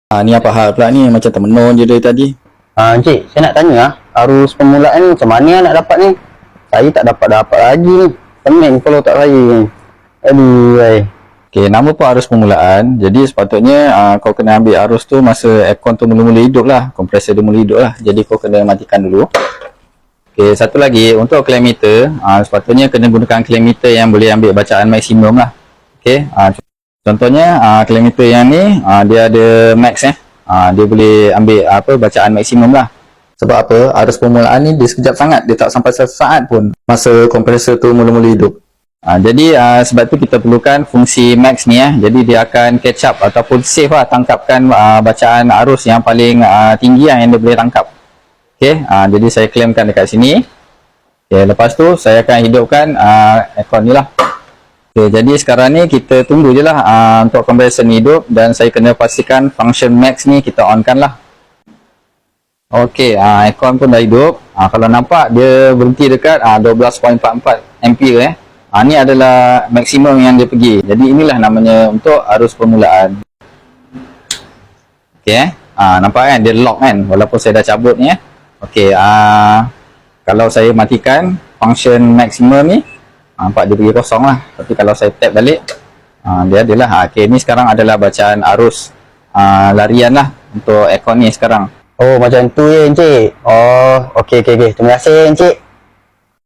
Ni apa hal pula ni? Macam termenung je dari tadi. Encik, saya nak tanya arus permulaan ni macam mana nak dapat ni? Saya tak dapat lagi ni. Pening kalau tak saya ni. Aduh. Okey, nama pun arus permulaan. Jadi sepatutnya kau kena ambil arus tu masa aircon tu mula-mula hidup lah. Kompresor dia mula hidup lah. Jadi kau kena matikan dulu. Okey, satu lagi untuk kilometer, sepatutnya kena gunakan kilometer yang boleh ambil bacaan maksimum lah. Okey, contohnya kilometer yang ni dia ada max dia boleh ambil bacaan maksimum lah. Sebab apa? Arus permulaan ni dia sekejap sangat, dia tak sampai satu saat pun masa kompresor tu mula-mula hidup. Jadi sebab tu kita perlukan fungsi max ni Jadi dia akan catch up ataupun save lah, tangkapkan bacaan arus yang paling tinggi yang dia boleh tangkap. Okey, jadi saya claimkan dekat sini. Okey, lepas tu saya akan hidupkan aircon ni lah. Okey, jadi sekarang ni kita tunggu je lah untuk kompresor ni hidup, dan saya kena pastikan function max ni kita on kan lah. Okey, aircon pun dah hidup. Kalau nampak dia berhenti dekat 12.44 ampere ni adalah maksimum yang dia pergi. Jadi inilah namanya untuk arus permulaan. Okey, nampak kan dia lock kan, walaupun saya dah cabut ni Okey, kalau saya matikan function maksimum ni, nampak dia pergi kosong lah. Tapi kalau saya tap balik, dia adalah okey, ni sekarang adalah bacaan arus larian lah untuk aircon ni sekarang. Oh, macam tu ya, Encik. Oh, okey. Terima kasih, Encik.